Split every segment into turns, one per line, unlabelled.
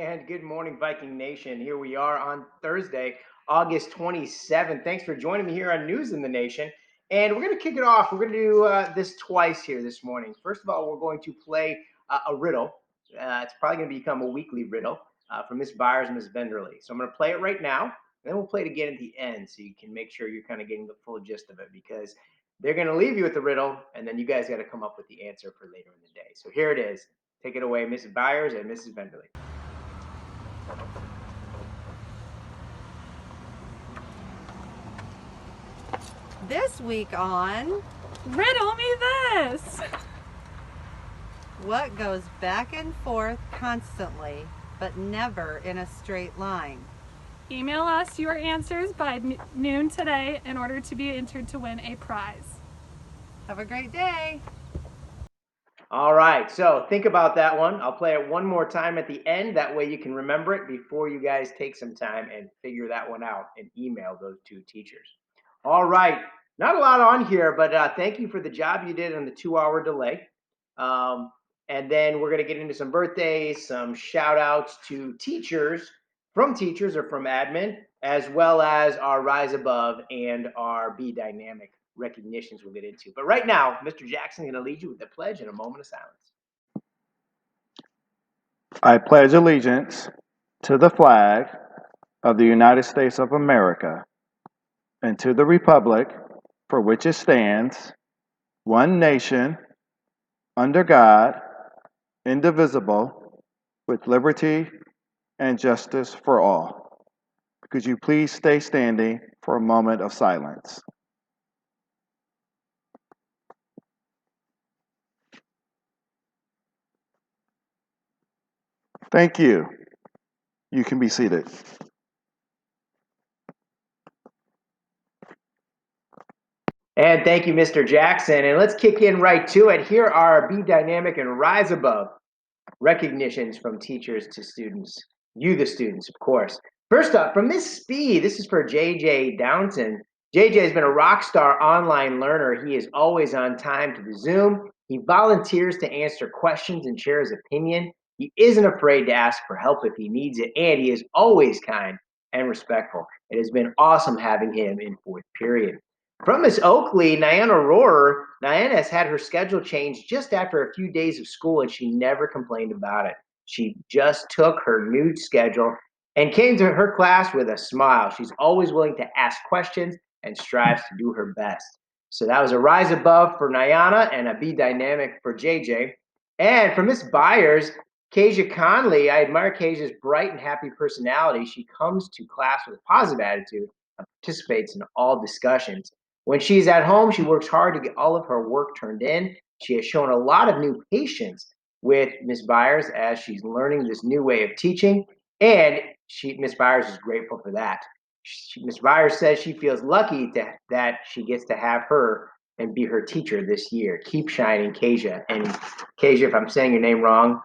And good morning, Viking Nation. Here we are on Thursday, August 27th. Thanks for joining me here on News in the Nation. And we're going to kick it off. We're going to do this twice here this morning. First of all, we're going to play a riddle. It's probably going to become a weekly riddle from Miss Byers and Miss Benderly. So I'm going to play it right now, and then we'll play it again at the end so you can make sure you're kind of getting the full gist of it because they're going to leave you with the riddle, and then you guys got to come up with the answer for later in the day. So here it is. Take it away, Mrs. Byers and Mrs. Benderly.
This week on
Riddle me this!
what goes back and forth constantly, but never in a straight line.
Email us your answers by noon today in order to be entered to win a prize.
Have a great day.
All right, so think about that one. I'll play it one more time at the end. That way you can remember it before you guys take some time and figure that one out and email those two teachers. All right, not a lot on here, but thank you for the job you did on the 2 hour delay. And then we're going to get into some birthdays, some shout outs to teachers or from admin, as well as our Rise Above and our Be Dynamic recognitions we'll get into. But right now, Mr. Jackson is going to lead you with the pledge and a moment of silence.
I pledge allegiance to the flag of the United States of America and to the republic for which it stands, one nation, under God, indivisible, with liberty and justice for all. Could you please stay standing for a moment of silence? Thank you. You can be seated.
And thank you, Mr. Jackson. And let's kick in right to it. Here are Be Dynamic and Rise Above recognitions from teachers to students. You, the students, of course. First up, from Miss Speed, this is for JJ Downton. JJ has been a rock star online learner. He is always on time to the Zoom. He volunteers to answer questions and share his opinion. He isn't afraid to ask for help if he needs it, and he is always kind and respectful. It has been awesome having him in fourth period. From Miss Oakley, Niana Rohrer, Niana has had her schedule changed just after a few days of school, and she never complained about it. She just took her new schedule and came to her class with a smile. She's always willing to ask questions and strives to do her best. So that was a rise above for Niana and a be dynamic for JJ. And for Miss Byers, Kasia Conley, I admire Kasia's bright and happy personality. She comes to class with a positive attitude and participates in all discussions. When she's at home, she works hard to get all of her work turned in. She has shown a lot of new patience with Miss Byers as she's learning this new way of teaching, and Miss Byers is grateful for that. Miss Byers says she feels lucky that she gets to have her and be her teacher this year. Keep shining, Kasia. And Kasia, if I'm saying your name wrong,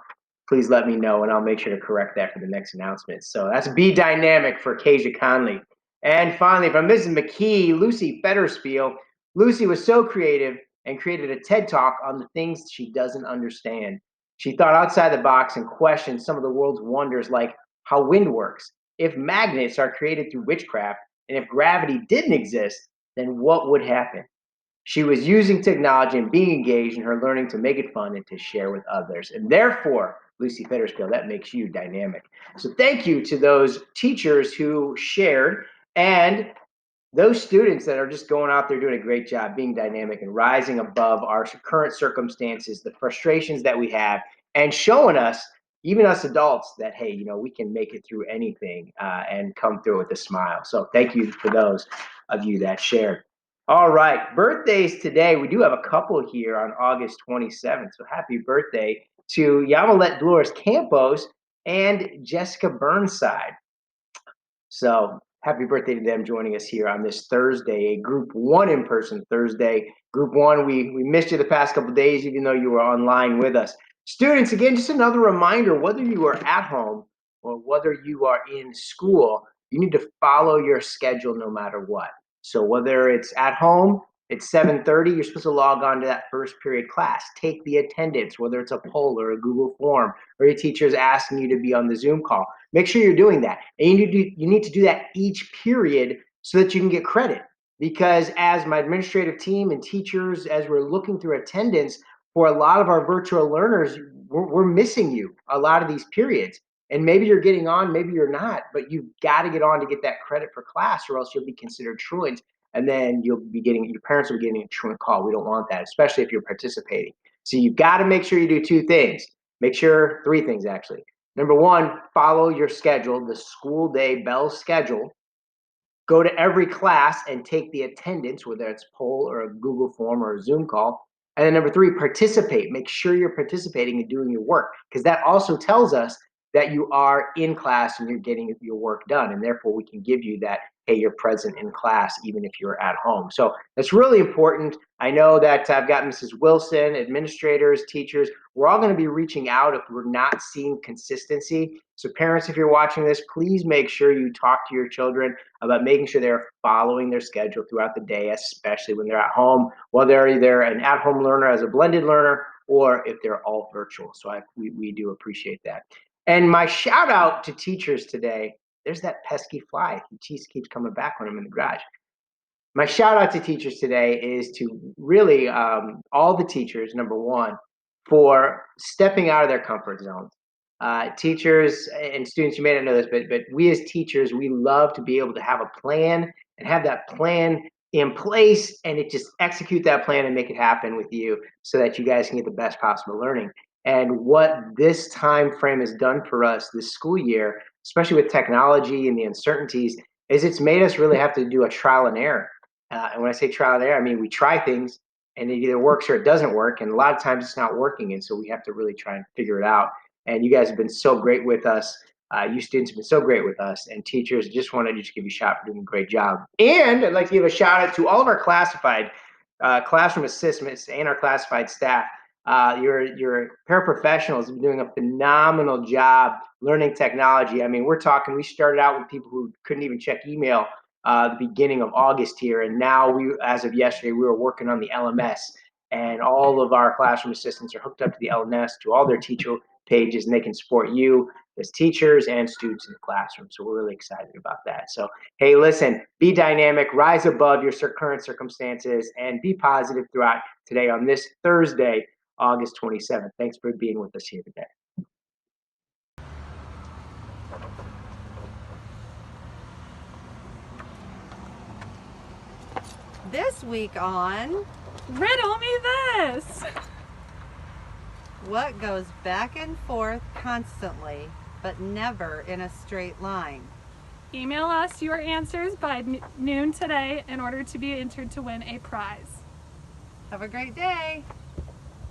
please let me know, and I'll make sure to correct that for the next announcement. So that's Be Dynamic for Kasia Conley. And finally, from Mrs. McKee, Lucy Fetterspiel. Lucy was so creative and created a TED Talk on the things she doesn't understand. She thought outside the box and questioned some of the world's wonders, like how wind works, if magnets are created through witchcraft, and if gravity didn't exist, then what would happen? She was using technology and being engaged in her learning to make it fun and to share with others. And therefore, Lucy Fetterspiel, that makes you dynamic. So thank you to those teachers who shared and those students that are just going out there doing a great job being dynamic and rising above our current circumstances, the frustrations that we have, and showing us, even us adults, that hey, we can make it through anything and come through with a smile. So thank you for those of you that shared. All right, birthdays today. We do have a couple here on August 27th. So happy birthday to Yamalet Dolores Campos and Jessica Burnside. So happy birthday to them joining us here on this Thursday, a Group 1 in-person Thursday. Group 1, we missed you the past couple of days, even though you were online with us. Students, again, just another reminder, whether you are at home or whether you are in school, you need to follow your schedule no matter what. So whether it's at home, It's 7:30. You're supposed to log on to that first period class. Take the attendance, whether it's a poll or a Google form, or your teacher is asking you to be on the Zoom call. Make sure you're doing that. And you need to do that each period so that you can get credit. Because as my administrative team and teachers, as we're looking through attendance, for a lot of our virtual learners, we're missing you a lot of these periods. And maybe you're getting on, maybe you're not, but you've got to get on to get that credit for class, or else you'll be considered truant, and then you'll be getting, your parents will be getting a truant call. We don't want that, especially if you're participating. So you've got to make sure you do two things. Make sure, three things actually. Number one, follow your schedule, the school day bell schedule. Go to every class and take the attendance, whether it's poll or a Google form or a Zoom call. And then number three, participate. Make sure you're participating and doing your work, because that also tells us that you are in class and you're getting your work done. And therefore we can give you that, hey, you're present in class, even if you're at home. So that's really important. I know that I've got Mrs. Wilson, administrators, teachers, we're all going to be reaching out if we're not seeing consistency. So parents, if you're watching this, please make sure you talk to your children about making sure they're following their schedule throughout the day, especially when they're at home, whether they're either an at-home learner as a blended learner, or if they're all virtual. So we do appreciate that. And my shout out to teachers today, there's that pesky fly. He keeps coming back when I'm in the garage. My shout out to teachers today is to really all the teachers, number one, for stepping out of their comfort zones. Teachers and students, you may not know this, but we as teachers, we love to be able to have a plan and have that plan in place, and it just execute that plan and make it happen with you so that you guys can get the best possible learning. And what this time frame has done for us this school year, especially with technology and the uncertainties, is it's made us really have to do a trial and error. And when I say trial and error, I mean we try things and it either works or it doesn't work. And a lot of times it's not working. And so we have to really try and figure it out. And you guys have been so great with us. You students have been so great with us. And teachers, just wanted to just give you a shout for doing a great job. And I'd like to give a shout out to all of our classified classroom assistants and our classified staff. Your paraprofessionals have been doing a phenomenal job learning technology. I mean, we're talking, we started out with people who couldn't even check email the beginning of August here. And now as of yesterday, we were working on the LMS, and all of our classroom assistants are hooked up to the LMS, to all their teacher pages, and they can support you as teachers and students in the classroom. So we're really excited about that. So, hey, listen, be dynamic, rise above your current circumstances, and be positive throughout today on this Thursday, August 27th. Thanks for being with us here today.
This week on
Riddle me this!
what goes back and forth constantly, but never in a straight line.
Email us your answers by noon today in order to be entered to win a prize.
Have a great day.